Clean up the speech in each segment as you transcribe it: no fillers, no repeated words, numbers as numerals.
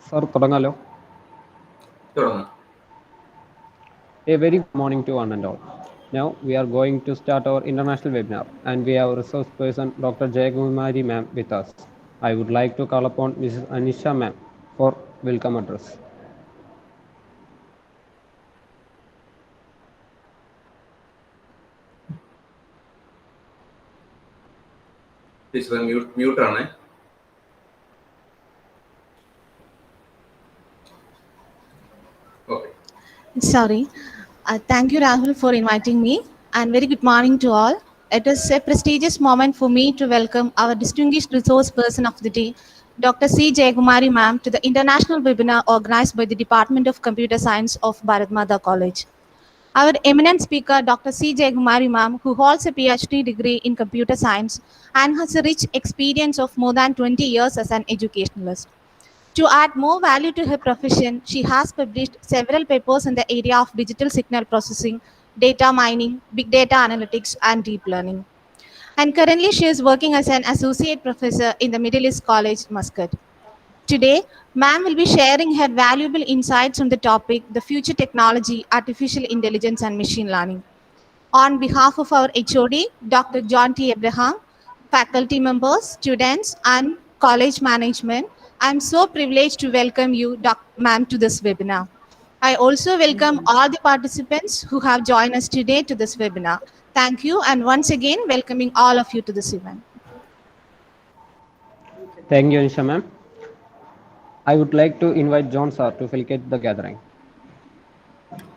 Sir, തുടങ്ങാലോ? A very good morning to one and all. Now we are going to start our international webinar, and we have resource person Dr. Jayakumari ma'am with us. I would like to call upon Mrs. Anisha ma'am for welcome address. Please mute on. Okay. Sorry. Thank you, Rahul, for inviting me, and very good morning to all. It is a prestigious moment for me to welcome our distinguished resource person of the day, Dr. C. Jayakumari ma'am, to the international webinar organized by the Department of Computer Science of Bharat Mata College. Our eminent speaker, Dr. C. Jayakumari ma'am, who holds a PhD degree in computer science and has a rich experience of more than 20 years as an educationalist. To add more value to her profession, she has published several papers in the area of digital signal processing, data mining, big data analytics, and deep learning. And currently, she is working as an associate professor in the Middle East College, Muscat. Today, ma'am will be sharing her valuable insights on the topic, the future technology, artificial intelligence, and machine learning. On behalf of our HOD, Dr. John T. Abraham, faculty members, students, and college management, I'm so privileged to welcome you, ma'am, to this webinar. I also welcome all the participants who have joined us today to this webinar. Thank you, and once again, welcoming all of you to this event. Thank you, Anisha ma'am. I would like to invite John sir to facilitate the gathering.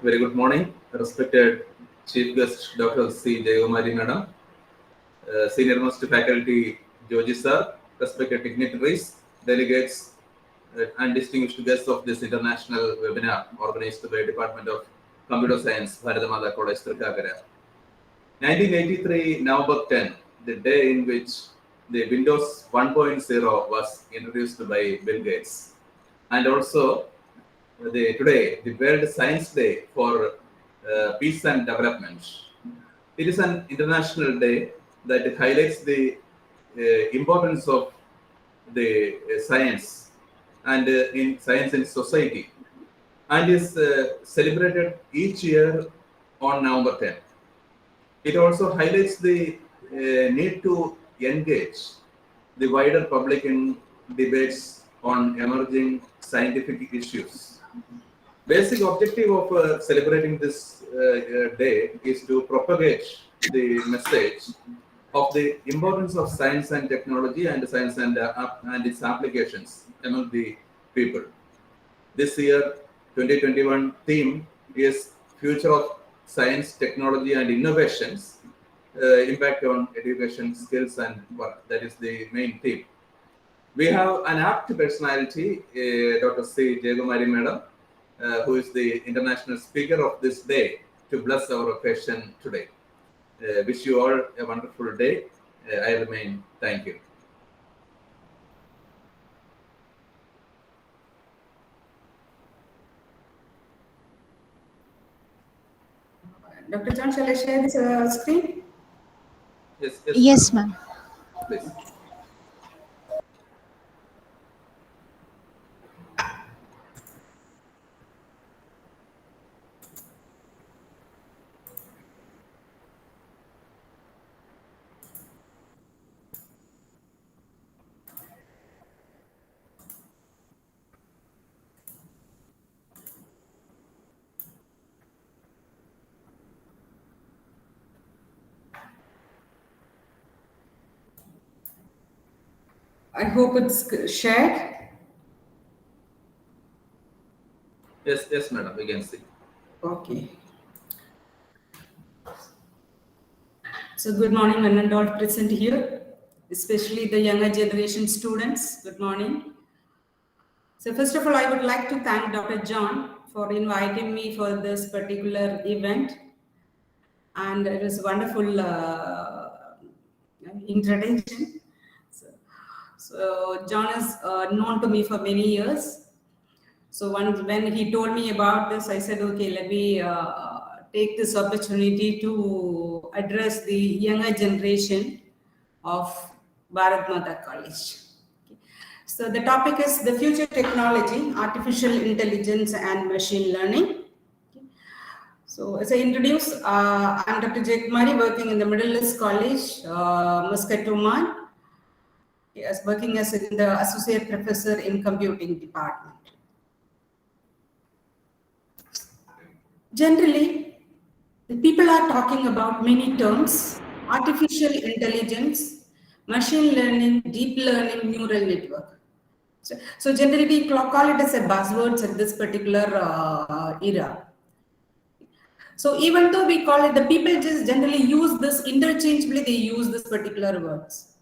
Very good morning, respected Chief Guest Dr. C. Jayakumari Madam, Senior Most Faculty Joji Sir, respected dignitaries, delegates, and distinguished guests of this international webinar organized by Department of Computer Science, Bharat Mata College, Trikakara. 1983, November 10, the day in which the Windows 1.0 was introduced by Bill Gates. And also, today, the World Science Day for Peace and Development. It is an international day that highlights the importance of the science and in science and society, and is celebrated each year on November 10. It also highlights the need to engage the wider public in debates on emerging scientific issues. Basic objective of celebrating this day is to propagate the message of the importance of science and technology and science and its applications among the people. This year, 2021 theme is Future of Science, Technology and Innovations, Impact on Education, Skills and Work. That is the main theme. We have an apt personality, Dr. C. Jayakumari Madam, who is the international speaker of this day, to bless our occasion today. Wish you all a wonderful day. I remain. Thank you. Dr. John, shall I share this screen? Yes, ma'am. Please. I hope it's shared. Yes, madam, we can see. Okay. So good morning, one and all present here, especially the younger generation students. Good morning. So first of all, I would like to thank Dr. John for inviting me for this particular event. And it was a wonderful introduction. So John is known to me for many years. So when he told me about this, I said, okay, let me take this opportunity to address the younger generation of Bharat Mata College. Okay. So the topic is the future technology, artificial intelligence and machine learning. So as I introduce, I'm Dr. Jaykumari, working in the Middle East College, Muscat, Oman. Yes, working as the associate professor in computing department. Generally, the people are talking about many terms: artificial intelligence, machine learning, deep learning, neural network. So generally, we call it as a buzzwords at this particular era. So even though we call it, the people just generally use this interchangeably, they use this particular words.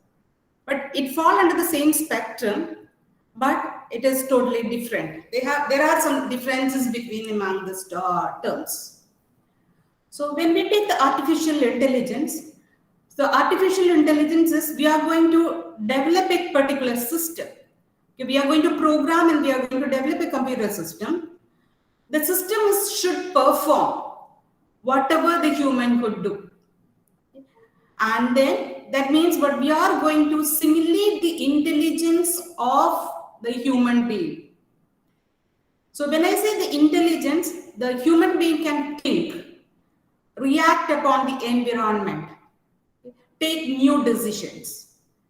But it falls under the same spectrum, but it is totally different. There are some differences between among these terms. So when we take the artificial intelligence, the artificial intelligence is we are going to develop a particular system. Okay, we are going to program and we are going to develop a computer system. The system should perform whatever the human could do. And then that means what we are going to simulate the intelligence of the human being. So when I say the intelligence, the human being can think, react upon the environment, take new decisions.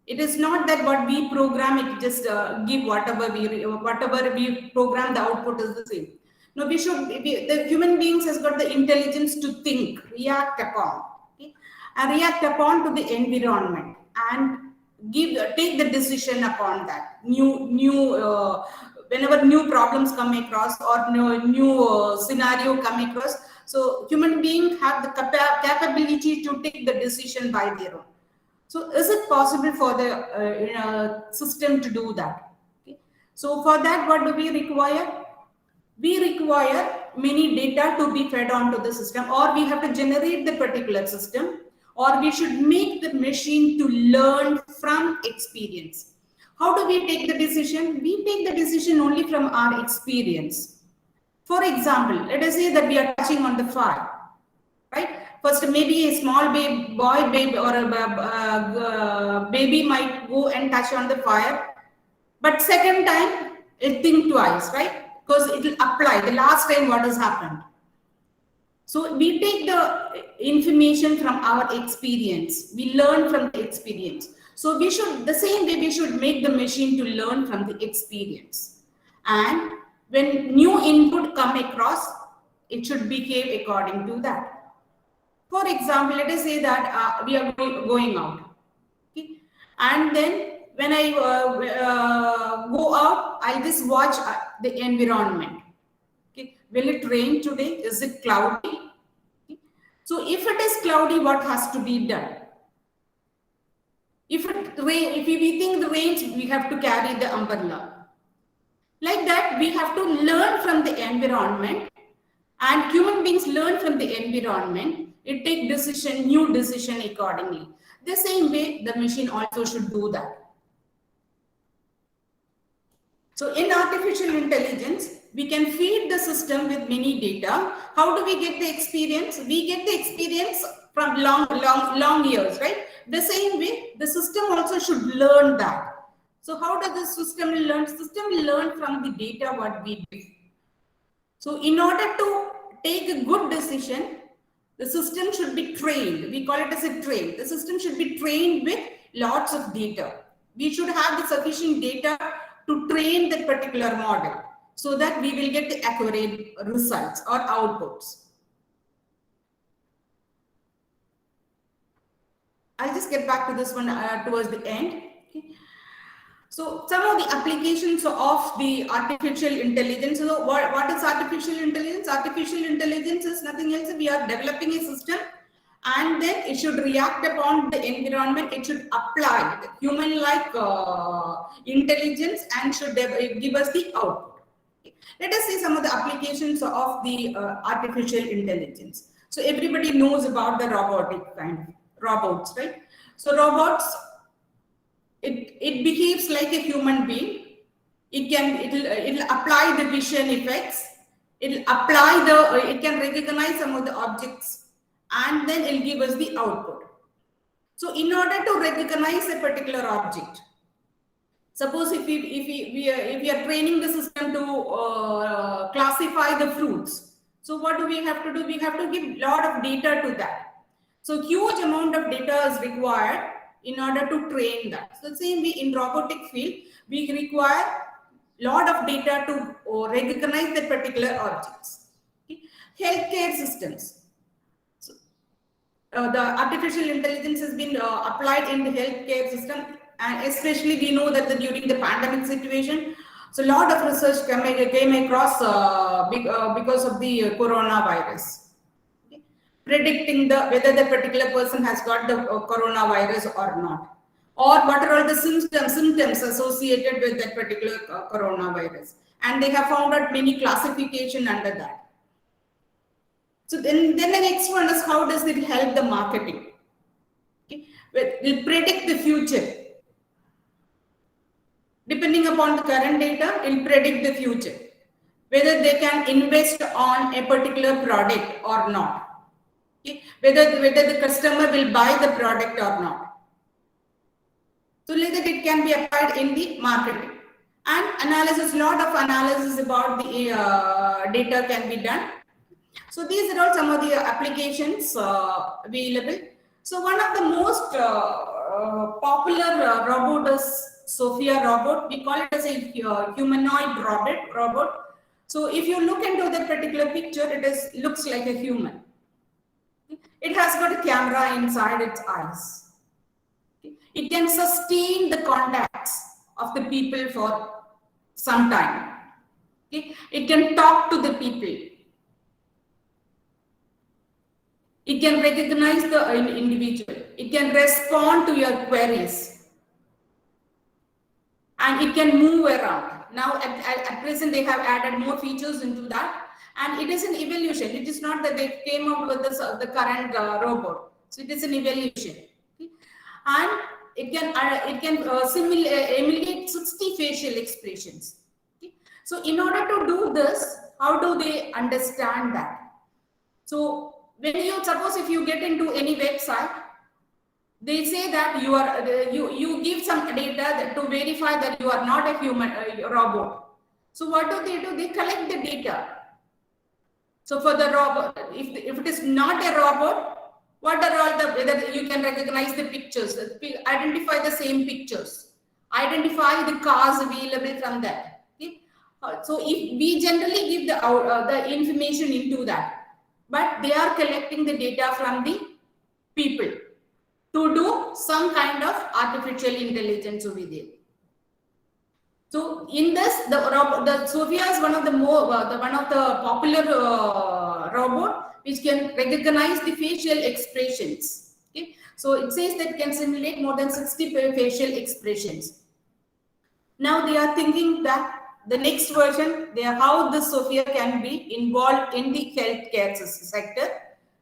It is not that what we program, it just give whatever we program, the output is the same. No, the human beings has got the intelligence to think, react upon, okay? And react upon to the environment and take the decision upon that. Whenever new problems come across or new scenario come across, so human beings have the capability to take the decision by their own. So is it possible for the system to do that? Okay. So for that, what do we require? We require many data to be fed onto the system, or we have to generate the particular system, or we should make the machine to learn from experience. How do we take the decision? We take the decision only from our experience. For example, let us say that we are touching on the fire, right? First, maybe a small baby or a baby might go and touch on the fire, but second time it think twice, right? Because it will apply the last time what has happened. So we take the information from our experience. We learn from the experience. So we should, the same way we should make the machine to learn from the experience. And when new input come across, it should behave according to that. For example, let us say that we are going out. Okay? And then when I go out, I just watch the environment. Okay? Will it rain today? Is it cloudy? Okay? So if it is cloudy, what has to be done? If we think the rains, we have to carry the umbrella. Like that, we have to learn from the environment, and human beings learn from the environment. It takes new decision accordingly. The same way, the machine also should do that. So in artificial intelligence, we can feed the system with many data. How do we get the experience? We get the experience from long years, right? The same way, the system also should learn that. So how does the system learn? System will learn from the data what we do. So in order to take a good decision, the system should be trained. We call it as a train. The system should be trained with lots of data. We should have the sufficient data to train that particular model so that we will get the accurate results or outputs. I'll just get back to this one towards the end. Okay. So some of the applications of the artificial intelligence. So what is artificial intelligence? Artificial intelligence is nothing else. We are developing a system, and then it should react upon the environment. It should apply the human-like intelligence and should give us the output. Okay. Let us see some of the applications of the artificial intelligence. So everybody knows about the robotic kind of robots, right? So robots, it behaves like a human being. It'll apply the vision effects. It can recognize some of the objects, and then it'll give us the output. So in order to recognize a particular object, Suppose if we are training the system to classify the fruits, so what do we have to do? We have to give lot of data to that. So huge amount of data is required in order to train that. So same way in robotic field, we require lot of data to recognize the particular objects. Okay. Healthcare systems. So, the artificial intelligence has been applied in the healthcare system, and especially we know that during the pandemic situation, so a lot of research came across because of the coronavirus. Okay. Predicting whether the particular person has got the coronavirus or not, or what are all the symptoms associated with that particular coronavirus, and they have found out many classification under that. So then the next one is, how does it help the marketing? Okay. It will predict the future. Depending upon the current data, it will predict the future, whether they can invest on a particular product or not. Okay. Whether the customer will buy the product or not. So like that it can be applied in the marketing. And analysis, lot of analysis about the data can be done. So these are all some of the applications available. So one of the most popular robot is Sophia robot. We call it as a humanoid robot. So if you look into that particular picture, it looks like a human. It has got a camera inside its eyes. It can sustain the contacts of the people for some time. It can talk to the people. It can recognize the individual. It can respond to your queries. And it can move around. Now, at present, they have added more features into that. And it is an evolution. It is not that they came up with the current robot. So it is an evolution. Okay? And it can emulate 60 facial expressions. Okay? So in order to do this, how do they understand that? So when you suppose if you get into any website, they say that you give some data to verify that you are not a human robot. So what do? They collect the data. So for the robot, if it is not a robot, what are all whether you can recognize the pictures, identify the same pictures, identify the cars available from that. Okay? So if we generally give the information into that, but they are collecting the data from the people to do some kind of artificial intelligence over there. So in this, the Sophia is one of the popular robot which can recognize the facial expressions. Okay, so it says that it can simulate more than 60 facial expressions. Now they are thinking that the next version, how the Sophia can be involved in the healthcare sector,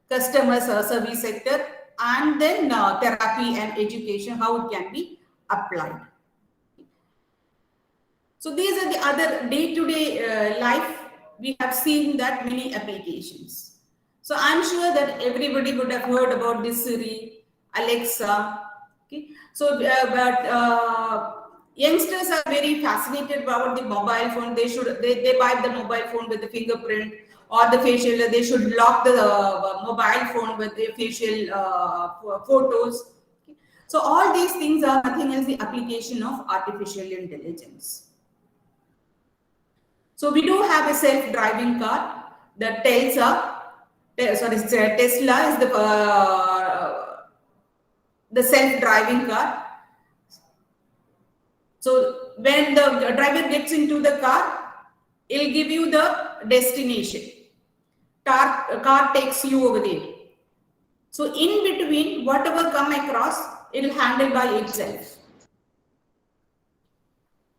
customer service sector, and then therapy and education, how it can be applied. So these are the other day-to-day life. We have seen that many applications. So I'm sure that everybody would have heard about this Siri, Alexa. Okay, so youngsters are very fascinated about the mobile phone. They buy the mobile phone with the fingerprint or the facial. They should lock the mobile phone with the facial photos. Okay. So all these things are nothing else the application of artificial intelligence. So we do have a self-driving car. The Tesla is the self-driving car. So when the driver gets into the car, it'll give you the destination. Car takes you over there. So in between, whatever come across, it'll handle by itself.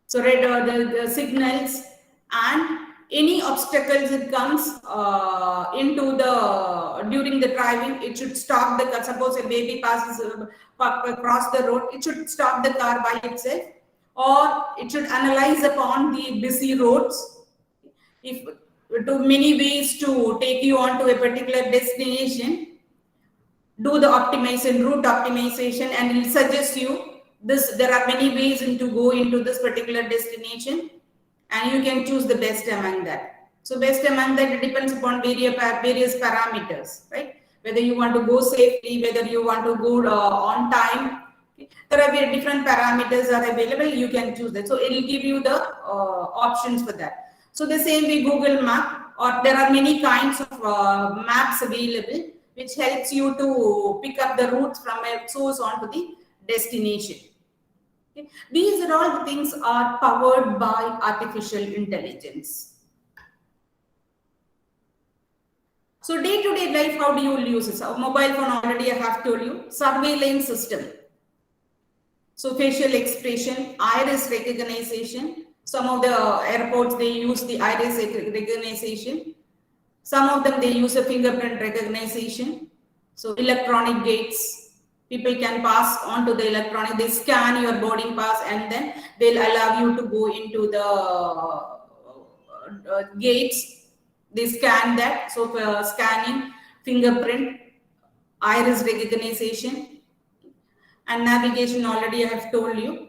So the signals and any obstacles that comes during the driving, it should stop the car. Suppose a baby passes across the road, it should stop the car by itself, or it should analyze upon the busy roads. If to many ways to take you on to a particular destination, do the route optimization, and it will suggest you there are many ways to go into this particular destination, and you can choose the best among that. So best among that, it depends upon various parameters, right? Whether you want to go safely, whether you want to go on time. There are different parameters are available. You can choose that. So it will give you the options for that. So the same way Google Map, or there are many kinds of maps available, which helps you to pick up the routes from a source onto the destination. Okay. These are all the things are powered by artificial intelligence. So day-to-day life, how do you use it? So mobile phone, already I have told you. Surveillance system. So facial expression, iris recognition. Some of the airports, they use the iris recognition. Some of them, they use a fingerprint recognition. So electronic gates, people can pass on to the electronic, they scan your boarding pass and then they'll allow you to go into the gates. They scan that. So for scanning, fingerprint, iris recognition, and navigation, already I have told you.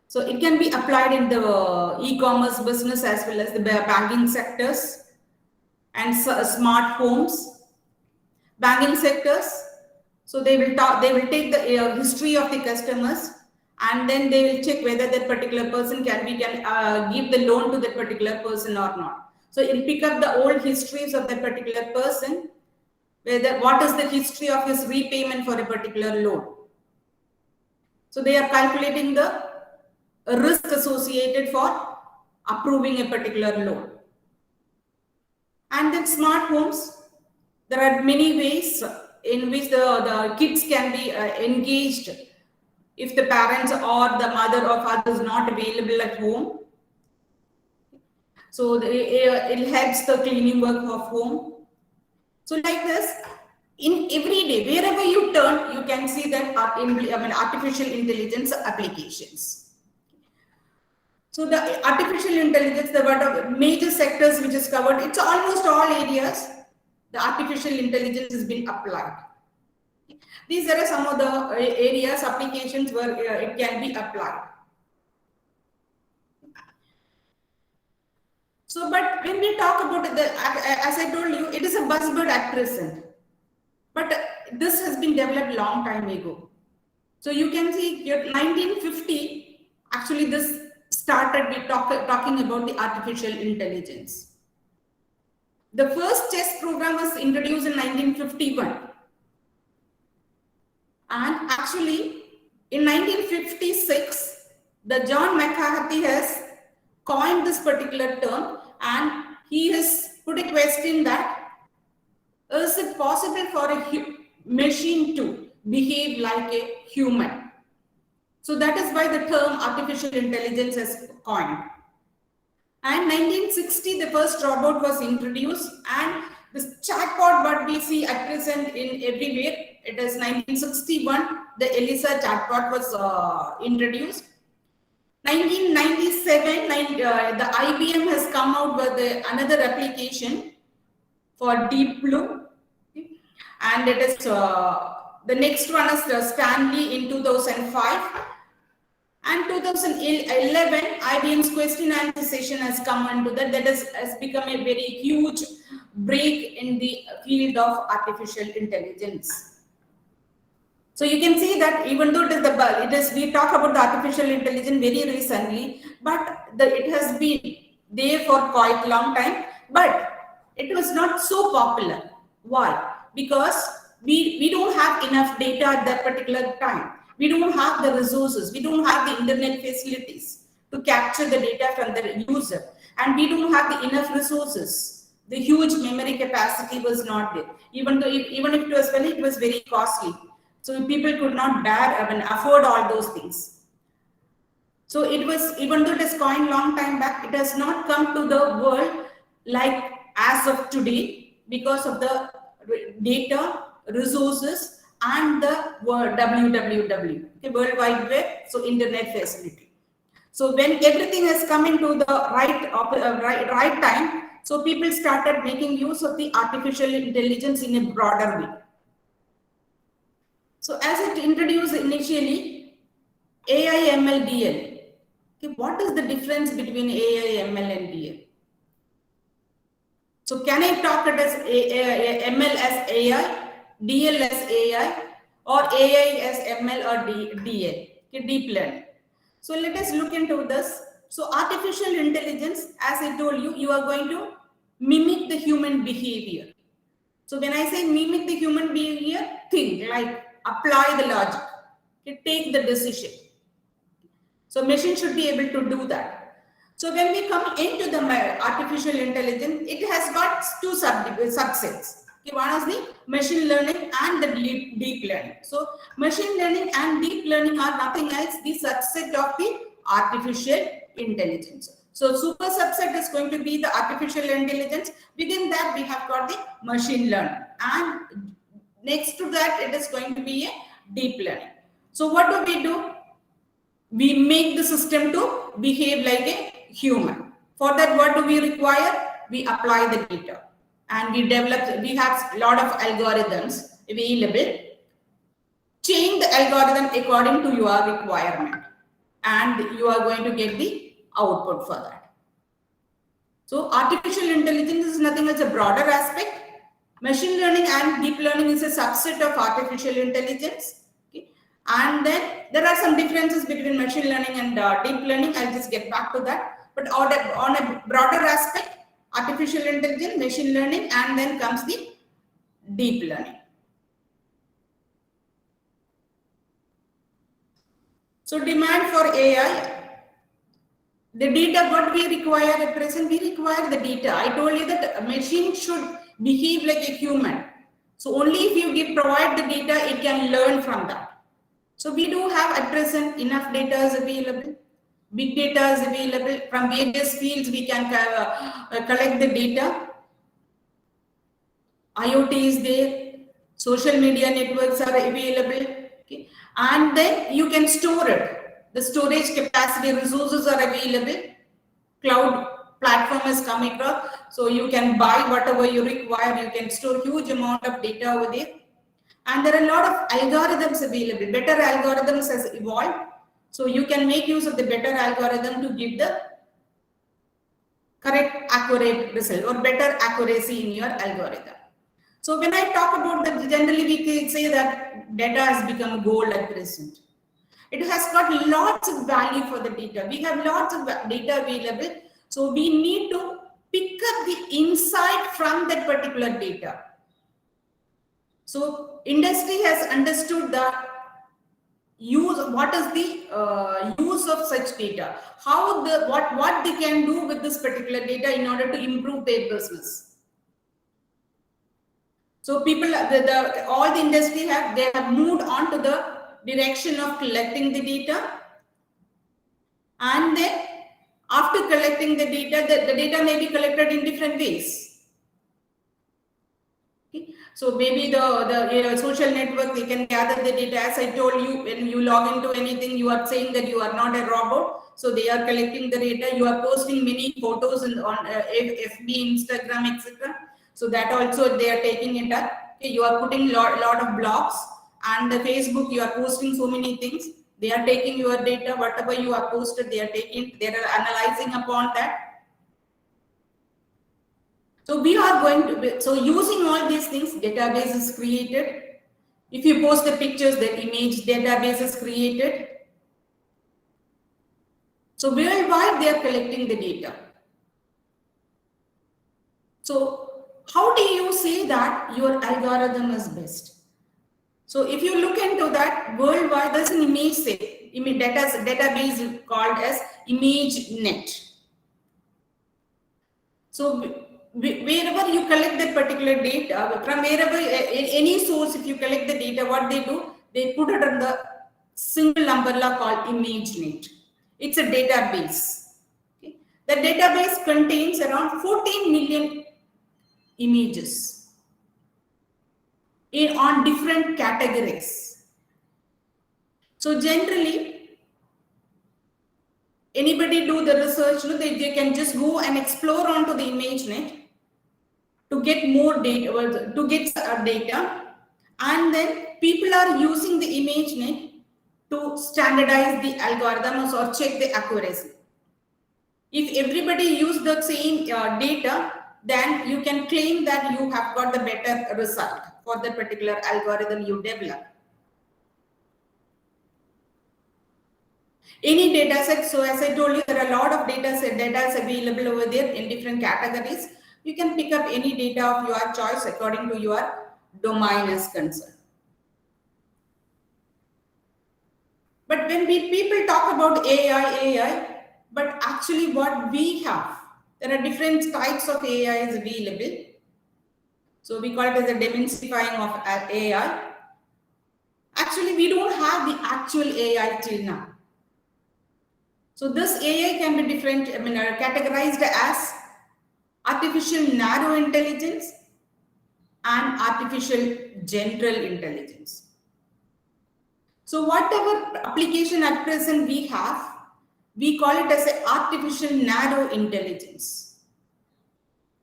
So it can be applied in the e-commerce business as well as the banking sectors and smart homes. Banking sectors, so they will take the history of the customers, and then they will check whether that particular person can give the loan to that particular person or not. So it will pick up the old histories of that particular person, what is the history of his repayment for a particular loan. So they are calculating the risk associated for approving a particular loan. And then smart homes, there are many ways in which the kids can be engaged if the parents or the mother or father is not available at home. So it helps the cleaning work of home. So like this, in every day, wherever you turn, you can see that artificial intelligence applications. So the artificial intelligence, the major sectors which is covered, it's almost all areas, the artificial intelligence has been applied. These are some of the areas, applications where it can be applied. So, but when we talk about it, as I told you, it is a buzzword at present. But this has been developed long time ago. So you can see here 1950, actually this started with talking about the artificial intelligence. The first chess program was introduced in 1951. And actually in 1956, the John McCarthy has coined this particular term, and he has put a question that, is it possible for a machine to behave like a human? So that is why the term artificial intelligence is coined. And 1960, the first robot was introduced, and this chatbot what we see at present in everywhere, it is 1961, the ELIZA chatbot was introduced. 1997, the IBM has come out with another application for Deep Blue. And it is the next one is Stanley in 2005, and 2011 IBM's question and answer session has come into that. That has become a very huge break in the field of artificial intelligence. So you can see that even though we talk about the artificial intelligence very recently, but it has been there for quite a long time, but it was not so popular. Why? Because we don't have enough data at that particular time. We don't have the resources. We don't have the internet facilities to capture the data from the user. And we don't have the enough resources. The huge memory capacity was not there. Even if it was valid, it was very costly. So people could not afford all those things. So it was, even though it is coined long time back, it has not come to the world like as of today because of the data, resources, and the WWW, okay, World Wide Web, so internet facility. So when everything has come into the right time, so people started making use of the artificial intelligence in a broader way. So as it introduced initially, AI, ML, DL. Okay, what is the difference between AI, ML, and DL? So can I talk it as ML as AI, DL as AI, or AI as ML or DL, okay, deep learning. So let us look into this. So artificial intelligence, as I told you, you are going to mimic the human behavior. So when I say mimic the human behavior, think like apply the logic, okay, take the decision. So machine should be able to do that. So when we come into the artificial intelligence, it has got two subsets. Okay, one is the machine learning and the deep learning. So machine learning and deep learning are nothing else the subset of the artificial intelligence. So super subset is going to be the artificial intelligence. Within that, we have got the machine learning, and next to that, it is going to be a deep learning. So what do? We make the system to behave like a human. For that, what do we require? We apply the data, and we have a lot of algorithms available. Change the algorithm according to your requirement, and you are going to get the output for that. So artificial intelligence is nothing else a broader aspect. Machine learning and deep learning is a subset of artificial intelligence. And then there are some differences between machine learning and deep learning. I'll just get back to that. But on a broader aspect, artificial intelligence, machine learning, and then comes the deep learning. So demand for AI, the data, what we require at present, we require the data. I told you that a machine should behave like a human. So only if you provide the data, it can learn from that. So we do have at present enough data is available. Big data is available from various fields. We can collect the data. IoT is there. Social media networks are available. Okay. And then you can store it. The storage capacity resources are available. Cloud platform has come across. So you can buy whatever you require. You can store huge amount of data over there. And there are a lot of algorithms available. Better algorithms has evolved. So you can make use of the better algorithm to give the correct, accurate result or better accuracy in your algorithm. So when I talk about that, generally we can say that data has become gold at present. It has got lots of value for the data. We have lots of data available. So we need to pick up the insight from that particular data. So industry has understood the use, what is the use of such data, how what they can do with this particular data in order to improve their business. So people, all the industry they have moved on to the direction of collecting the data, and then after collecting the data, the data may be collected in different ways. So maybe the social network, they can gather the data. As I told you, when you log into anything, you are saying that you are not a robot. So they are collecting the data. You are posting many photos on FB, Instagram, etc. So that also they are taking it up. Okay, you are putting lot of blogs, and the Facebook, you are posting so many things. They are taking your data, whatever you have posted, they are analyzing upon that. So we are going to, so using all these things, database is created. If you post the pictures, the image database is created. So worldwide, they are collecting the data. So how do you say that your algorithm is best? So if you look into that, worldwide, there's an image database called as ImageNet. So wherever you collect that particular data, from wherever, any source, if you collect the data, what they do, they put it in the single umbrella called ImageNet. It's a database. Okay. The database contains around 14 million images on different categories. So generally, anybody do the research, they can just go and explore onto the ImageNet to get more data, and then people are using the ImageNet to standardize the algorithms or check the accuracy. If everybody use the same data, then you can claim that you have got the better result for the particular algorithm you develop. Any data set, so as I told you, there are a lot of data available over there in different categories. You can pick up any data of your choice according to your domain is concerned. But when people talk about AI, but actually what we have, there are different types of AI is available. So we call it as a demystifying of AI. Actually, we don't have the actual AI till now. So this AI can be different, categorized as artificial narrow intelligence and artificial general intelligence. So whatever application at present we have, we call it as an artificial narrow intelligence.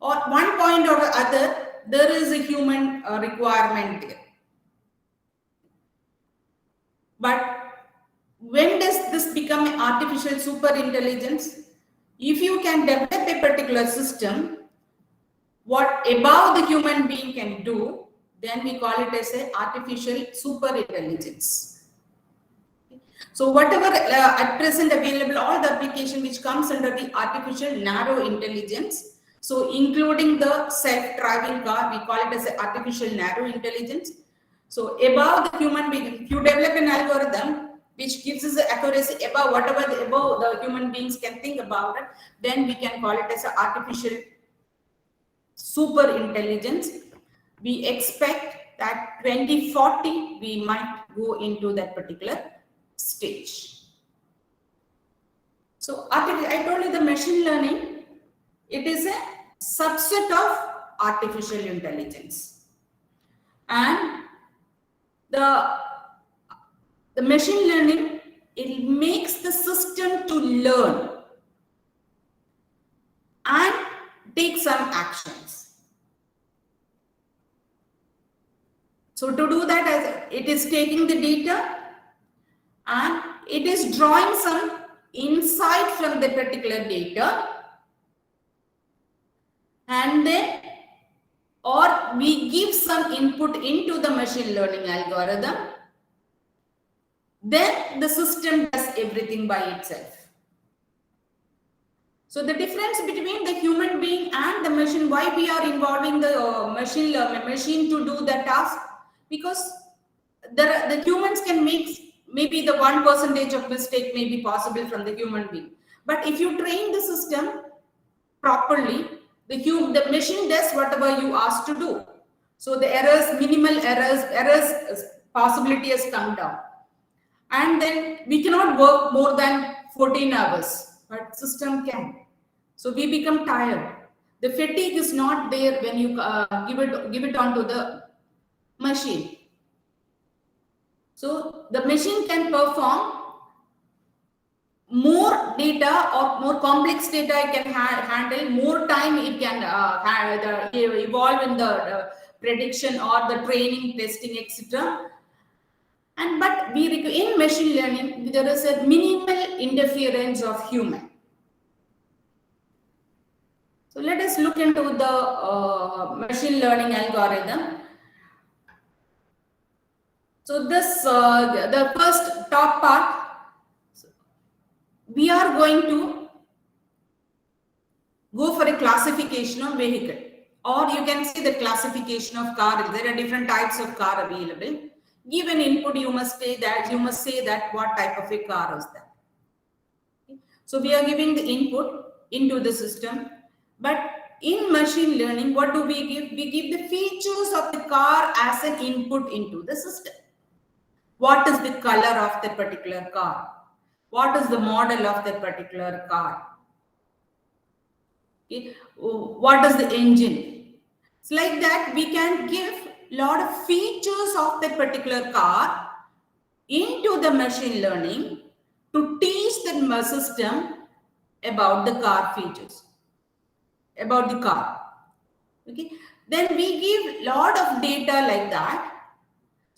Or one point or the other, there is a human requirement there. But when does this become artificial super intelligence? If you can develop a particular system, what above the human being can do, then we call it as a artificial super intelligence. So whatever at present available, all the application which comes under the artificial narrow intelligence, so including the self-driving car, we call it as a artificial narrow intelligence. So above the human being, if you develop an algorithm which gives us the accuracy above whatever above the human beings can think about it, then we can call it as an artificial super intelligence. We expect that 2040 we might go into that particular stage. So I told you the machine learning, it is a subset of artificial intelligence, and the machine learning, it makes the system to learn and take some actions. So to do that, it is taking the data and it is drawing some insight from the particular data, and then or we give some input into the machine learning algorithm, then the system does everything by itself. So the difference between the human being and the machine, why we are involving the machine to do the task, because the humans can make maybe the 1% of mistake may be possible from the human being. But if you train the system properly, the machine does whatever you ask to do. So the errors, minimal errors possibility has come down. And then we cannot work more than 14 hours, but system can. So we become tired. The fatigue is not there when you give it onto the machine. So the machine can perform more data or more complex data it can handle, more time it can evolve in the prediction or the training, testing, etc. And but in machine learning, there is a minimal interference of human. So let us look into the machine learning algorithm. So this the first top part, we are going to go for a classification of vehicle, or you can see the classification of car. There are different types of car available. Give an input, you must say that what type of a car is that. So we are giving the input into the system, but in machine learning, what do we give? We give the features of the car as an input into the system. What is the color of the particular car? What is the model of that particular car? Okay. What is the engine? It's like that we can give a lot of features of that particular car into the machine learning to teach the system about the car features, about the car. Okay. Then we give a lot of data like that.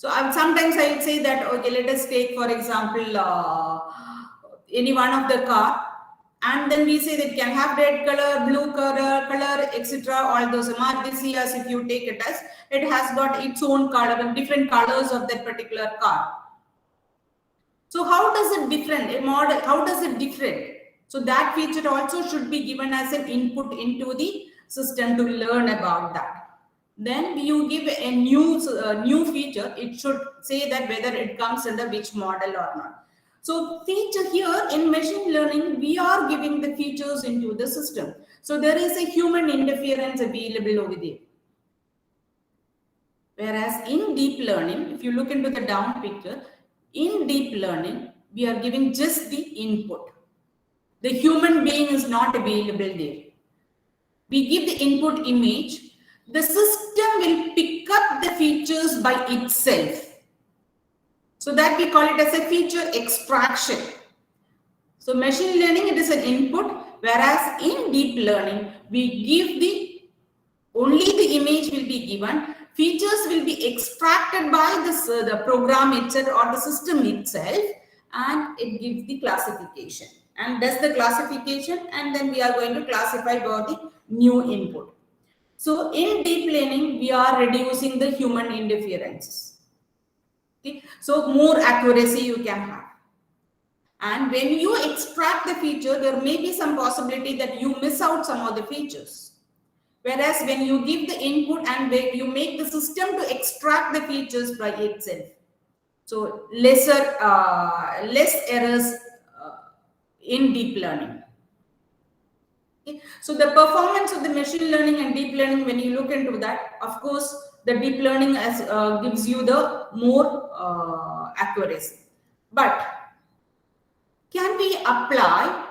So sometimes I will say that, okay, let us take, for example, any one of the car, and then we say that it can have red color, blue color, etc. All those Maruti Ciaz, if you take it as, it has got its own color, different colors of that particular car. So how does it different? A model, how does it different? So that feature also should be given as an input into the system to learn about that. Then you give a new feature, it should say that whether it comes under which model or not. So feature here in machine learning, we are giving the features into the system. So there is a human interference available over there. Whereas in deep learning, if you look into the down picture, in deep learning, we are giving just the input. The human being is not available there. We give the input image. The system will pick up the features by itself. So that we call it as a feature extraction. So machine learning, it is an input, whereas in deep learning, we give only the image will be given. Features will be extracted by the program itself or the system itself, and it gives the classification. And does the classification, and then we are going to classify about the new input. So in deep learning, we are reducing the human interferences. Okay? So more accuracy you can have. And when you extract the feature, there may be some possibility that you miss out some of the features. Whereas when you give the input and when you make the system to extract the features by itself. So less errors in deep learning. Okay. So the performance of the machine learning and deep learning, when you look into that, of course, the deep learning gives you the more accuracy. But can we apply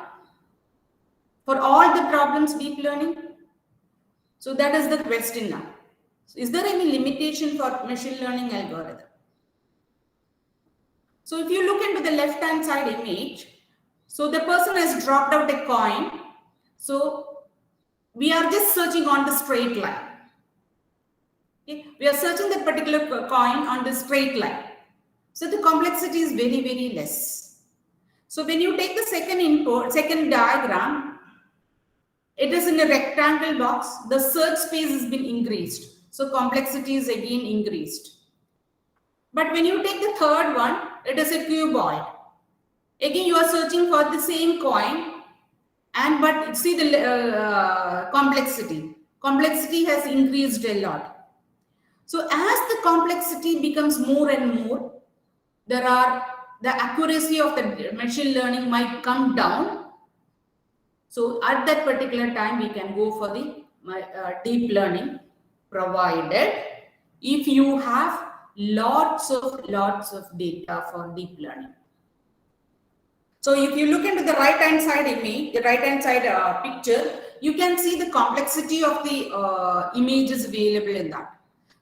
for all the problems deep learning? So that is the question now. So is there any limitation for machine learning algorithm? So if you look into the left-hand side image, so the person has dropped out a coin. So we are just searching on the straight line. Okay? We are searching that particular coin on the straight line. So the complexity is very, very less. So when you take the second diagram, it is in a rectangle box. The search space has been increased. So complexity is again increased. But when you take the third one, it is a cuboid. Again, you are searching for the same coin, but see the complexity. Complexity has increased a lot. So as the complexity becomes more and more, the accuracy of the machine learning might come down. So at that particular time, we can go for the deep learning, provided if you have lots of data for deep learning. So if you look into the right-hand side image, the right-hand side picture, you can see the complexity of the images available in that.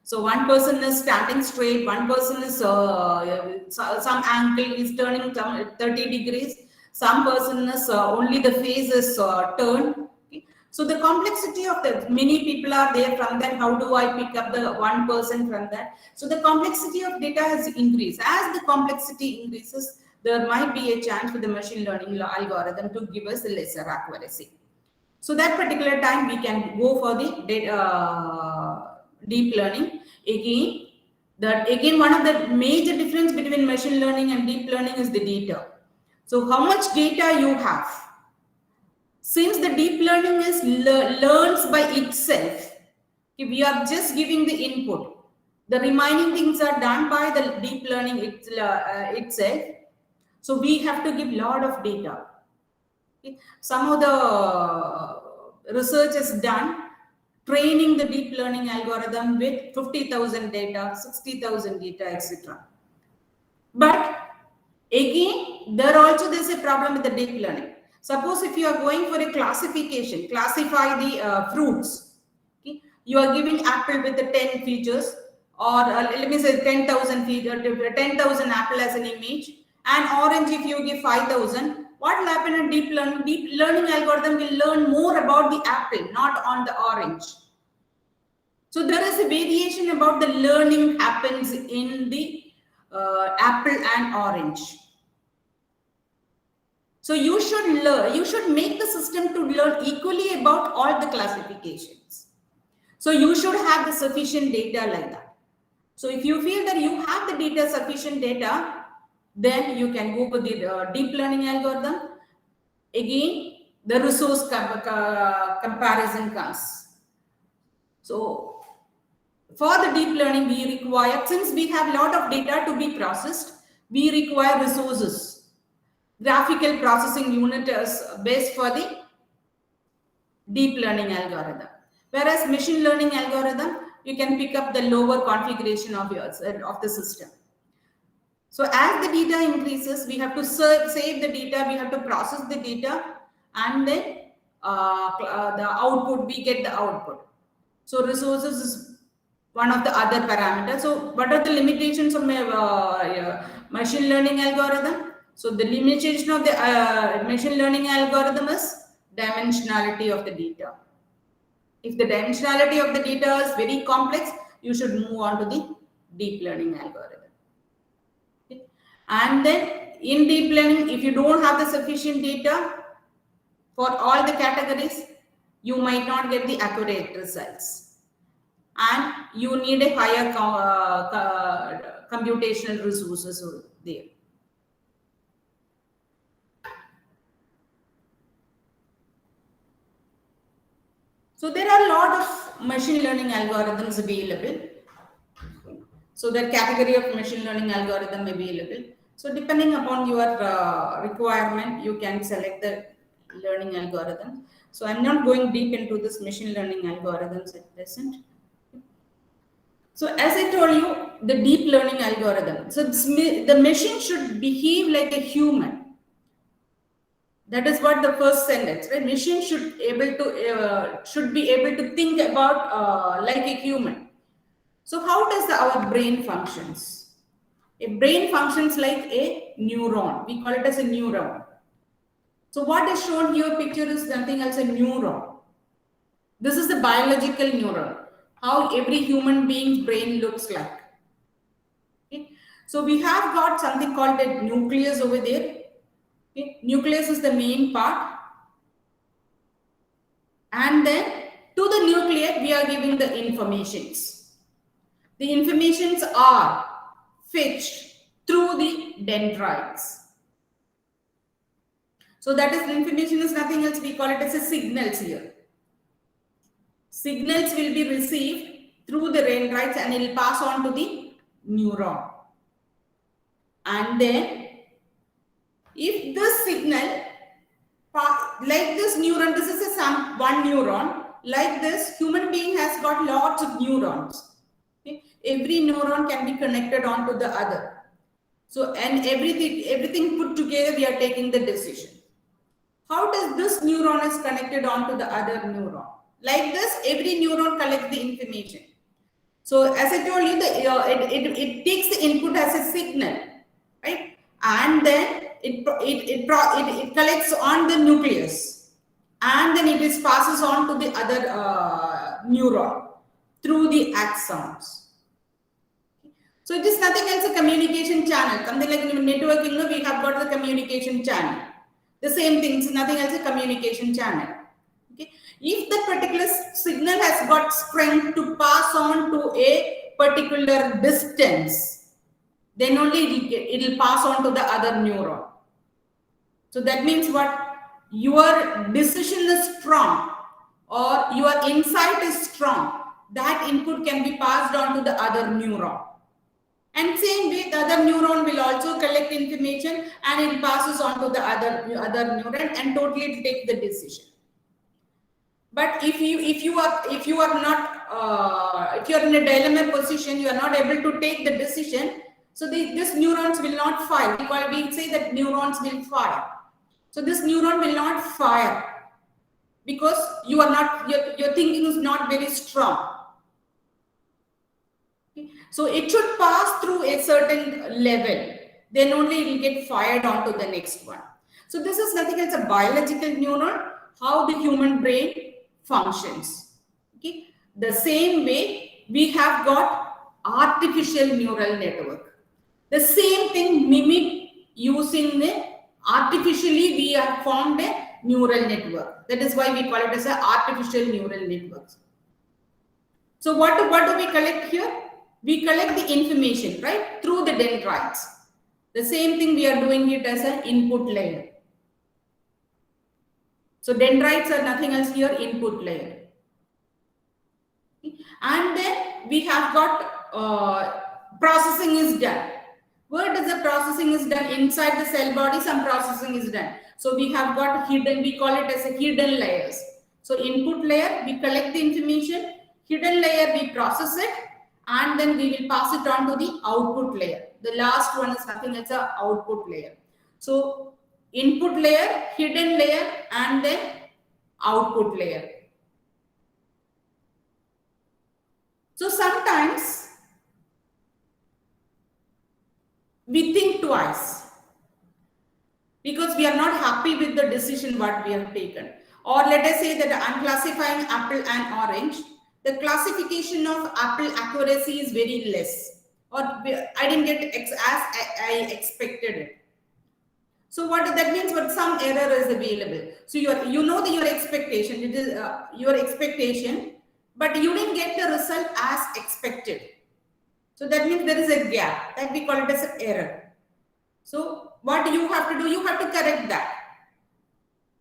So one person is standing straight, one person is some angle is turning 30 degrees, some person is only the face is turned. Okay? So the complexity of the many people are there from that. How do I pick up the one person from that? So the complexity of data has increased. As the complexity increases, there might be a chance for the machine learning algorithm to give us a lesser accuracy. So that particular time we can go for the deep learning. Again, one of the major difference between machine learning and deep learning is the data. So how much data you have. Since the deep learning is learns by itself, we are just giving the input. The remaining things are done by the deep learning itself. So we have to give a lot of data. Okay. Some of the research is done training the deep learning algorithm with 50,000 data, 60,000 data, etc. But again, there's a problem with the deep learning. Suppose if you are going for a classification, classify the fruits. Okay? You are giving apple with the 10 features, or let me say 10,000 features, 10,000 apple as an image, and orange if you give 5,000. What will happen in deep learning? Deep learning algorithm will learn more about the apple, not on the orange. So there is a variation about the learning happens in the apple and orange. So you should learn, you should make the system to learn equally about all the classifications. So you should have the sufficient data like that. So if you feel that you have the data, sufficient data, then you can go with the deep learning algorithm. Again, the resource comparison comes. So for the deep learning, we require, since we have a lot of data to be processed, we require resources. Graphical processing unit is based for the deep learning algorithm. Whereas machine learning algorithm, you can pick up the lower configuration of yours, of the system. So as the data increases, we have to save the data, we have to process the data, and then the output, we get the output. So resources is one of the other parameters. So what are the limitations of machine learning algorithm? So the limitation of the machine learning algorithm is dimensionality of the data. If the dimensionality of the data is very complex, you should move on to the deep learning algorithm. Okay. And then in deep learning, if you don't have the sufficient data for all the categories, you might not get the accurate results. And you need a higher computational resources there. So there are a lot of machine learning algorithms available. So the category of machine learning algorithm available. So depending upon your requirement, you can select the learning algorithm. So I'm not going deep into this machine learning algorithms at present. So as I told you, the deep learning algorithm. So the machine should behave like a human. That is what the first sentence, right? Machine should be able to think about like a human. So how does our brain functions? A brain functions like a neuron. We call it as a neuron. So what is shown here picture is nothing else a neuron. This is the biological neuron. How every human being's brain looks like. Okay? So we have got something called a nucleus over there. Okay. Nucleus is the main part, and then to the nucleus we are giving the informations. The informations are fetched through the dendrites. So that is, the information is nothing else, we call it as a signals here. Signals will be received through the dendrites and it will pass on to the neuron. And then if this signal, like this neuron, this is one neuron, like this human being has got lots of neurons. Okay? Every neuron can be connected onto the other. So, and everything put together, we are taking the decision. How does this neuron is connected onto the other neuron? Like this, every neuron collects the information. So as I told you, it takes the input as a signal, right? And then it collects on the nucleus, and then it passes on to the other neuron through the axons. So it is nothing else a communication channel. Something like networking, we have got the communication channel. The same thing, it's nothing else a communication channel. Okay. If the particular signal has got strength to pass on to a particular distance, then only it will pass on to the other neuron. So that means what? Your decision is strong or your insight is strong. That input can be passed on to the other neuron. And same way, the other neuron will also collect information and it passes on to the other neuron and totally take the decision. But if you are in a dilemma position, you are not able to take the decision. So these neurons will not fire. We say that neurons will fire. So this neuron will not fire because you are not, your thinking is not very strong. Okay. So it should pass through a certain level. Then only it will get fired onto the next one. So this is nothing else a biological neuron, how the human brain functions. Okay. The same way we have got artificial neural network. The same thing mimic using the artificially we have formed a neural network. That is why we call it as an artificial neural network. So what do we collect here? We collect the information, right, through the dendrites. The same thing we are doing it as an input layer. So dendrites are nothing else here, input layer. And then we have got processing is done. Where does the processing is done? Inside the cell body, some processing is done. So we have got hidden, we call it as a hidden layers. So input layer, we collect the information. Hidden layer, we process it. And then we will pass it on to the output layer. The last one is nothing else, an output layer. So input layer, hidden layer, and then output layer. So sometimes we think twice because we are not happy with the decision what we have taken. Or let us say that I'm classifying apple and orange. The classification of apple accuracy is very less, or I didn't get as I expected it. So what that means? But some error is available. So you know your expectation. It is your expectation, but you didn't get the result as expected. So that means there is a gap. That we call it as an error. So what do you have to do? You have to correct that.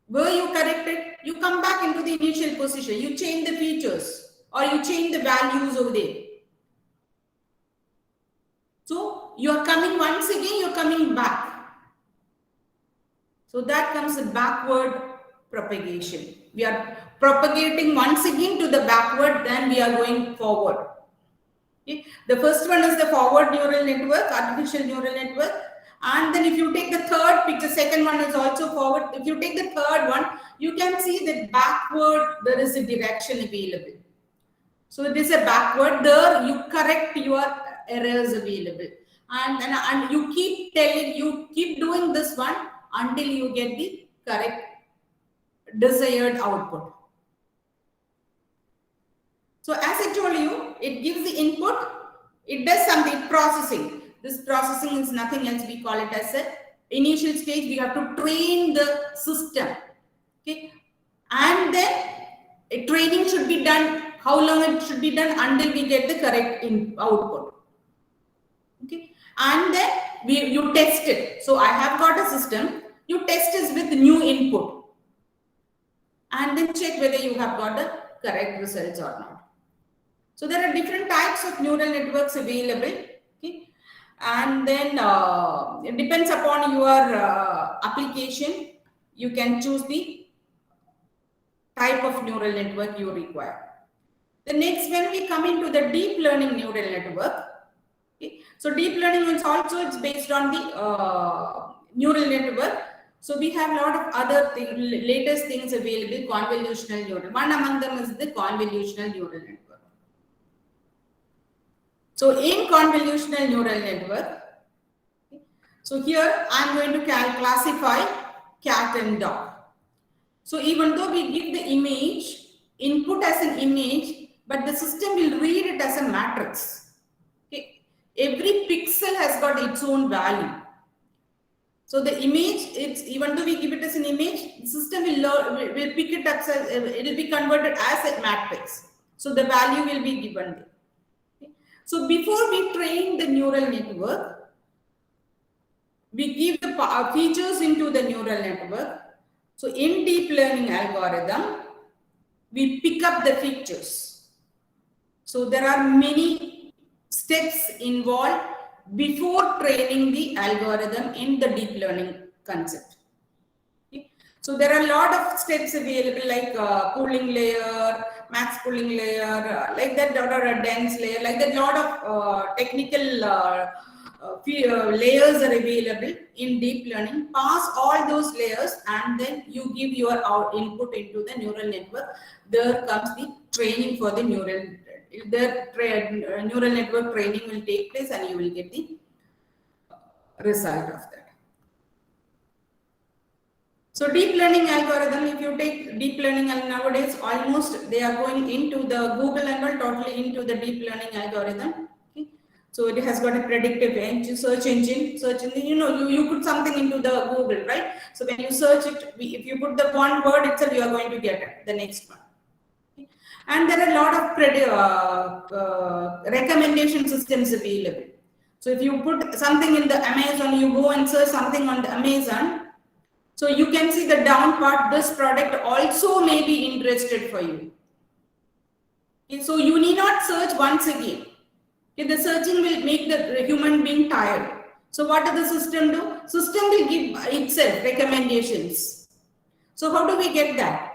Where you correct it, you come back into the initial position. You change the features or you change the values over there. So you are coming once again, you're coming back. So that comes a backward propagation. We are propagating once again to the backward, then we are going forward. Okay. The first one is the forward neural network, artificial neural network. And then if you take the third picture, second one is also forward. If you take the third one, you can see that backward, there is a direction available. So it is a backward, there you correct your errors available. And you keep doing this one until you get the correct desired output. So as I told you, it gives the input, it does something, processing. This processing is nothing else, we call it as a initial stage. We have to train the system. Okay. And then training should be done. How long it should be done? Until we get the correct output. Okay. And then you test it. So I have got a system. You test it with new input. And then check whether you have got the correct results or not. So there are different types of neural networks available. Okay. And then it depends upon your application. You can choose the type of neural network you require. The next, when we come into the deep learning neural network, okay, so deep learning is also it's based on the neural network. So we have a lot of other latest things available, convolutional neural. One among them is the convolutional neural network. So in convolutional neural network, okay, so here I'm going to classify cat and dog. So even though we give the image, input as an image, but the system will read it as a matrix. Okay. Every pixel has got its own value. So the image, even though we give it as an image, the system will pick it up, it will be converted as a matrix. So the value will be given there. Okay. So before we train the neural network, we give the features into the neural network. So in deep learning algorithm, we pick up the features. So there are many steps involved before training the algorithm in the deep learning concept. Okay. So there are a lot of steps available like pooling layer, max pooling layer, like that, or a dense layer, like that. Lot of technical layers are available in deep learning. Pass all those layers and then you give your input into the neural network. There comes the training for the neural network training will take place and you will get the result of that. So deep learning algorithm, if you take deep learning, and nowadays almost they are going into the Google and all totally into the deep learning algorithm. Okay. So it has got a predictive search engine. You put something into the Google, right? So when you search it, if you put the one word itself, you are going to get the next one. Okay? And there are a lot of recommendation systems available. So if you put something in the Amazon, you go and search something on the Amazon. So you can see the down part, this product also may be interested for you. Okay? So you need not search once again. Okay, the searching will make the human being tired. So what does the system do? System will give itself recommendations. So how do we get that?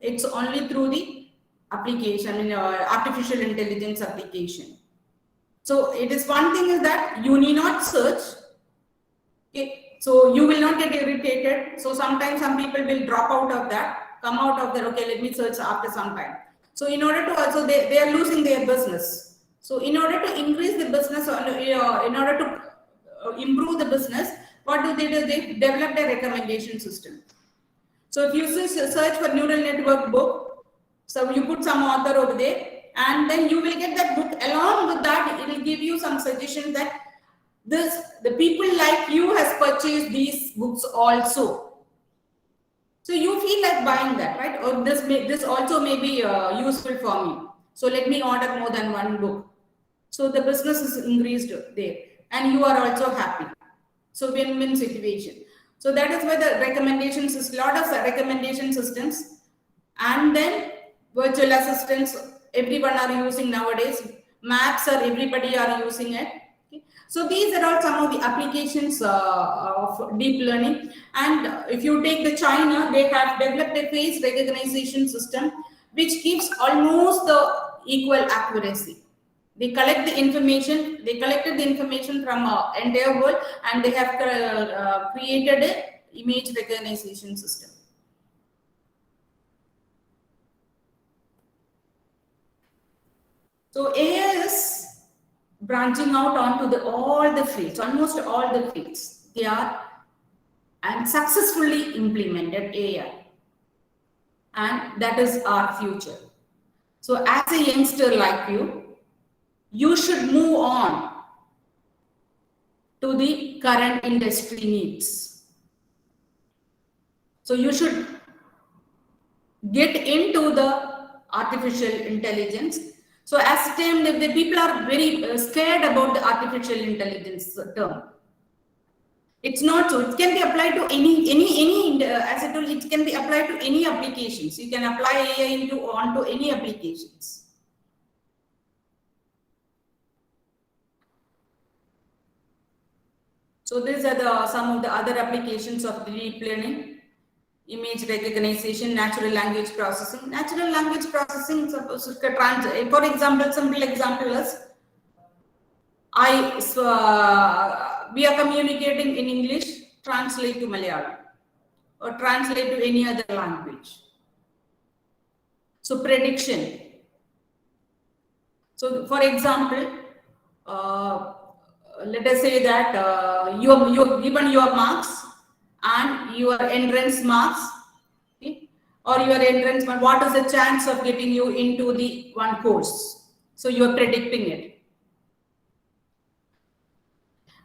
It's only through the application, artificial intelligence application. So it is one thing is that you need not search. Okay, so you will not get irritated. So sometimes some people will drop out of that, come out of that. Okay, let me search after some time. So in order to also they are losing their business. So in order to increase the business, in order to improve the business, what do? They developed a recommendation system. So if you search for neural network book, so you put some author over there, and then you will get that book. Along with that, it will give you some suggestions that the people like you has purchased these books also. So you feel like buying that, right? Or this also may be useful for me. So let me order more than one book. So the business is increased there, and you are also happy. So win-win situation. So that is why the recommendations is lot of recommendation systems, and then virtual assistants. Everyone are using nowadays. Maps are everybody are using it. Okay. So these are all some of the applications of deep learning. And if you take the China, they have developed a face recognition system which gives almost the equal accuracy. They collect the information. They collected the information from entire world, and they have created an image recognition system. So AI is branching out onto all the fields, almost all the fields. They are and successfully implemented AI, and that is our future. So as a youngster like you should move on to the current industry needs. So you should get into the artificial intelligence. So as term, the people are very scared about the artificial intelligence term. It's not so. It can be applied to any as I told, it can be applied to any applications. You can apply AI onto any applications. So these are some of the other applications of deep learning: image recognition, natural language processing. Natural language processing, suppose for example, simple example is we are communicating in English, translate to Malayalam or translate to any other language. So prediction. So for example, let us say that you have given your marks and your entrance marks, okay? Or your entrance mark, what is the chance of getting you into the one course? So you are predicting it.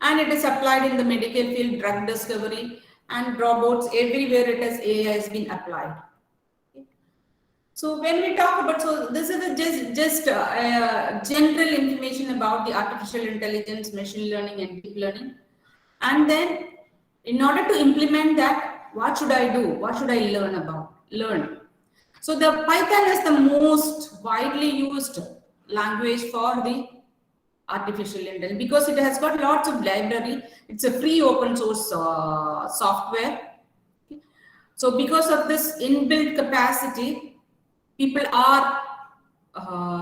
And it is applied in the medical field, drug discovery, and robots. Everywhere it has AI has been applied. Okay. So when we talk about, so this is just general information about the artificial intelligence, machine learning, and deep learning. And then, in order to implement that, what should I do? What should I learn? So the Python is the most widely used language for the artificial intelligence because it has got lots of library. It's a free open source software. Okay. So because of this inbuilt capacity, people are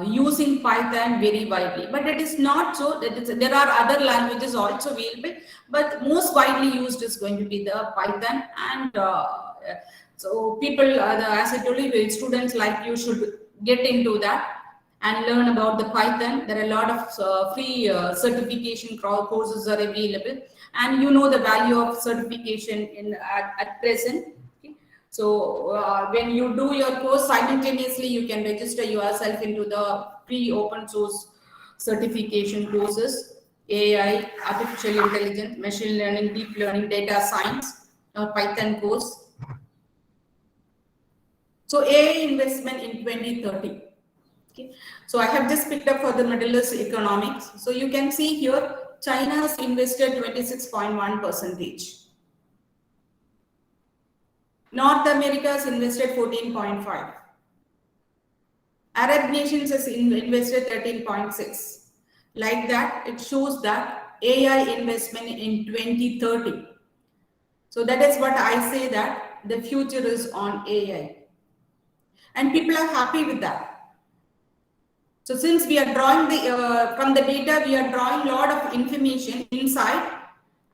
using Python very widely, but it is not so. There are other languages also available, but most widely used is going to be the Python. And so people, as I told you, students like you should get into that and learn about the Python. There are a lot of free certification courses are available, and you know the value of certification at present. Okay. So when you do your course simultaneously, you can register yourself into the free open source certification courses. AI, artificial intelligence, machine learning, deep learning, data science, or Python course. So AI investment in 2030. Okay. So I have just picked up for the Middle East economics. So you can see here, China has invested 26.1%. North America has invested 14.5. Arab nations has invested 13.6. Like that, it shows that AI investment in 2030. So that is what I say, that the future is on AI. And people are happy with that. So since we are drawing from the data, we are drawing a lot of information inside,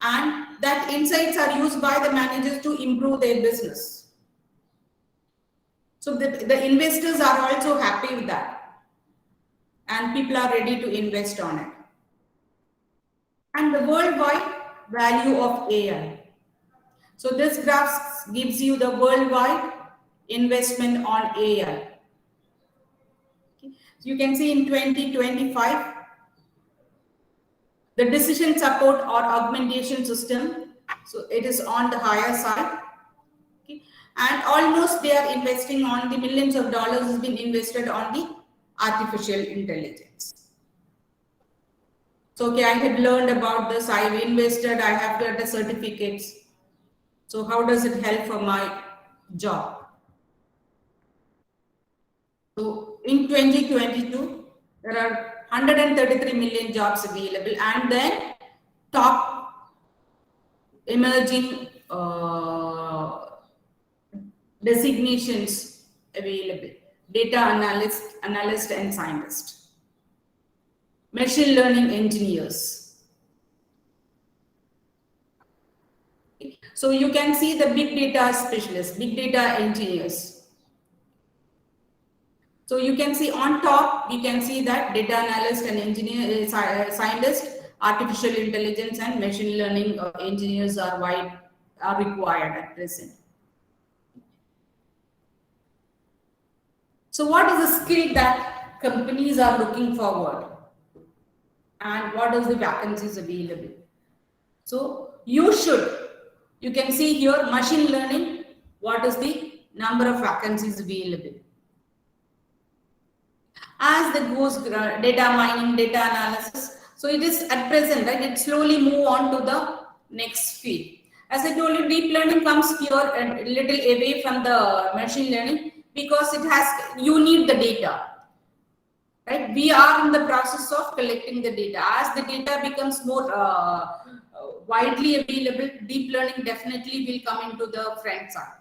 and that insights are used by the managers to improve their business. So the investors are also happy with that, and people are ready to invest on it. And the worldwide value of AI. So this graph gives you the worldwide investment on AI. So you can see in 2025, the decision support or augmentation system, so it is on the higher side. Okay. And almost they are investing on the millions of dollars has been invested on the artificial intelligence. So okay, I had learned about this, I've invested, I have got the certificates. So how does it help for my job? So in 2022, there are 133 million jobs available, and then top emerging designations available: data analyst and scientist, machine learning engineers. So you can see the big data specialists, big data engineers. So you can see on top, you can see that data analyst and engineer, scientist, artificial intelligence and machine learning engineers are required at present. So what is the skill that companies are looking forward, and what is the vacancies available? So you can see here machine learning, what is the number of vacancies available. As the goes data mining, data analysis, so it is at present, right, it slowly move on to the next field. As I told you, deep learning comes here a little away from the machine learning, because you need the data, right? We are in the process of collecting the data. As the data becomes more widely available, deep learning definitely will come into the front side.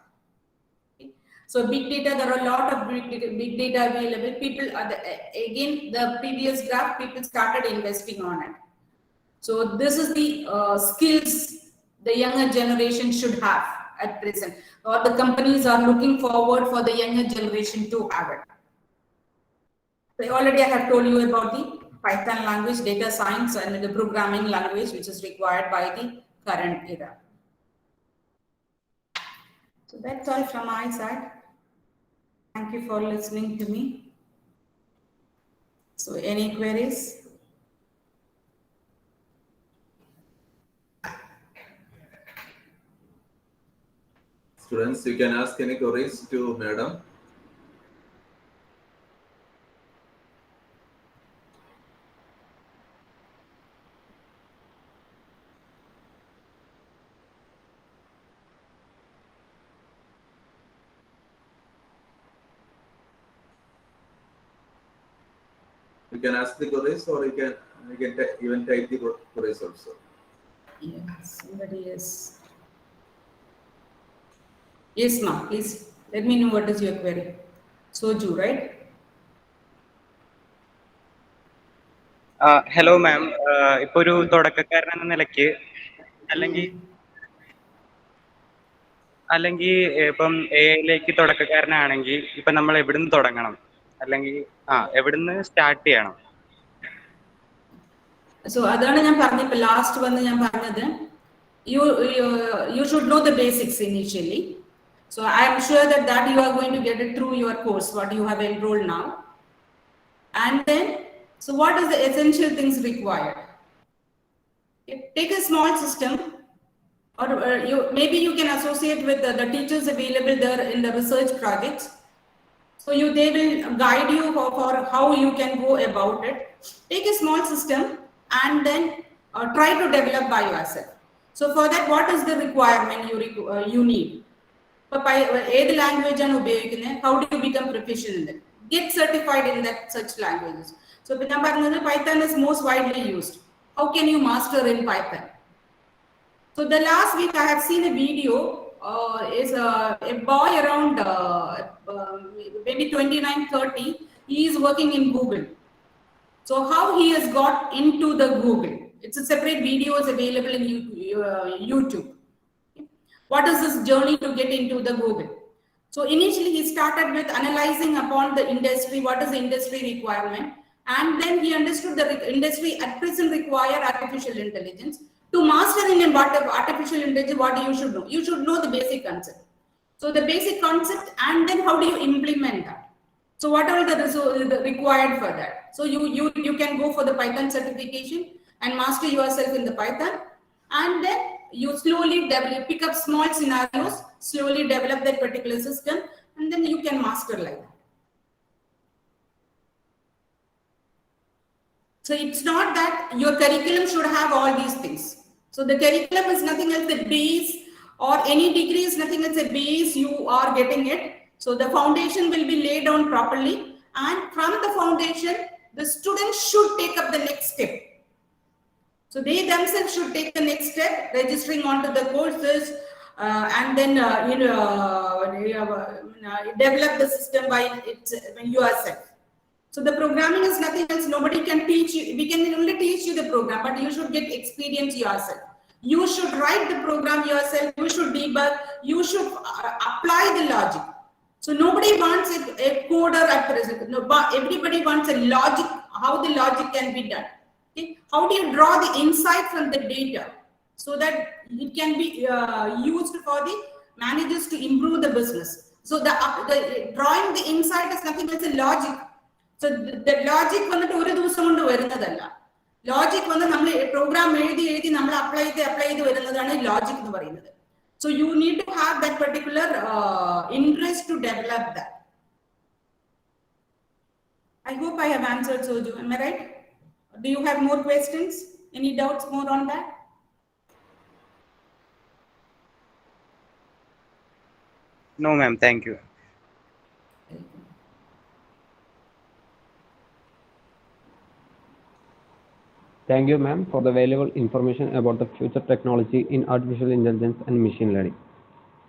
So big data, there are a lot of big data available. People again, the previous graph, people started investing on it. So this is the skills the younger generation should have at present, or the companies are looking forward for the younger generation to have it. So already I have told you about the Python language, data science, and the programming language, which is required by the current era. So that's all from my side. Thank you for listening to me. So any queries? Students, you can ask any queries to Madam. You can ask the queries, or you can even type the queries also. Yeah, somebody is. Yes, ma'am. Please let me know what is your query. Soju, right? Hello ma'am, ഇപ്പൊ ഒരു തുടക്കക്കാരൻ എന്ന നിലയ്ക്ക് അല്ലെങ്കിൽ ഇപ്പം എഐയിലേക്ക് തുടക്കക്കാരനാണെങ്കിൽ ഇപ്പൊ നമ്മൾ എവിടുന്ന് തുടങ്ങണം, അല്ലെങ്കിൽ എവിടുന്ന് സ്റ്റാർട്ട് ചെയ്യണം? So അതാണ് ഞാൻ പറഞ്ഞപ്പോൾ ലാസ്റ്റ് വന്ന് ഞാൻ പറഞ്ഞത്, you should know the basics initially. So I am sure that you are going to get it through your course, what you have enrolled now. And then, so what is the essential things required? Take a small system, or maybe you can associate with the teachers available there in the research projects. So they will guide you for how you can go about it. Take a small system and then try to develop by yourself. So for that, what is the requirement you need? Any language and how do you become proficient in it? Get certified in that such languages. So Python is most widely used. How can you master in Python? So the last week I have seen a video. Is a boy around maybe 29, 30. He is working in Google. So how he has got into the Google? It's a separate video is available in YouTube. What is this journey to get into the Google? So initially he started with analyzing upon the industry, what is the industry requirement, and then he understood the industry at present require artificial intelligence. To master in what artificial intelligence, what you should know? You should know the basic concept. So the basic concept, and then how do you implement that? So what are the required for that? So you can go for the Python certification and master yourself in the Python, and then you slowly pick up small scenarios, slowly develop that particular system, and then you can master like that. So it's not that your curriculum should have all these things. So the curriculum is nothing else a base, or any degree is nothing else a base, you are getting it. So the foundation will be laid down properly, and from the foundation, the students should take up the next step. So they themselves should take the next step, registering onto the courses, and then develop the system by yourself. So the programming is nothing else. Nobody can teach you. We can only teach you the program, but you should get experience yourself. You should write the program yourself. You should debug. You should apply the logic. So nobody wants a coder at present. No, but everybody wants a logic, how the logic can be done. Okay? How do you draw the insight from the data so that it can be used for the managers to improve the business? So the drawing the insight is nothing else a logic. So the logic vanittu oru divasam kondu varunnathalla. Logic vandu nammal program ezhuthi nammal apply edu varunnathana logic ennu parayunnathu. So you need to have that particular interest to develop that. I hope I have answered, Soju. Am I right? Do you have more questions? Any doubts more on that? No, ma'am. Thank you. Thank you, ma'am, for the valuable information about the future technology in artificial intelligence and machine learning.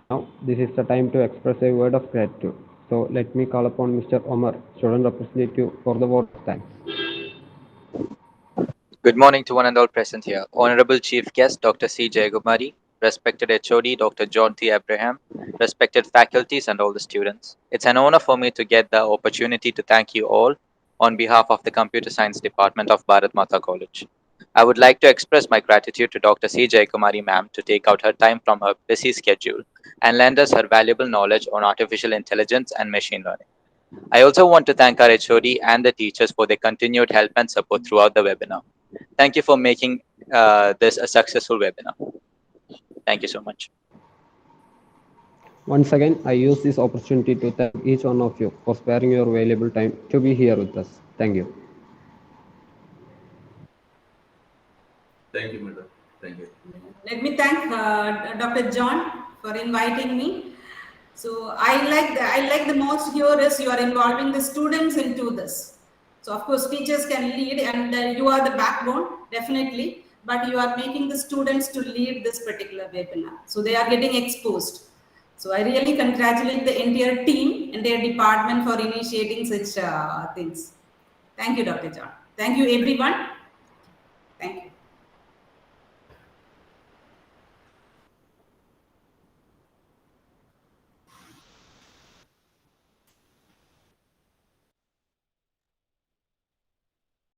Now, this is the time to express a word of gratitude. So, let me call upon Mr. Omar, student representative, for the vote of thanks. Good morning to one and all present here. Honorable Chief Guest, Dr. C. Jayagumari, respected HOD, Dr. John T. Abraham, respected faculties and all the students. It's an honor for me to get the opportunity to thank you all on behalf of the Computer Science Department of Bharat Mata College. I would like to express my gratitude to Dr. C. Jayagumari ma'am to take out her time from her busy schedule and lend us her valuable knowledge on artificial intelligence and machine learning. I also want to thank our HOD and the teachers for their continued help and support throughout the webinar. Thank you for making this a successful webinar. Thank you so much. Once again, I use this opportunity to thank each one of you for sparing your valuable time to be here with us. Thank you. Thank you, madam. Thank you. Let me thank Dr. John for inviting me. So I like the most here is you are involving the students into this. So of course teachers can lead, and you are the backbone, definitely, but you are making the students to lead this particular webinar. So they are getting exposed. So I really congratulate the entire team and their department for initiating such things. Thank you, Dr. John. Thank you, everyone. Thank you.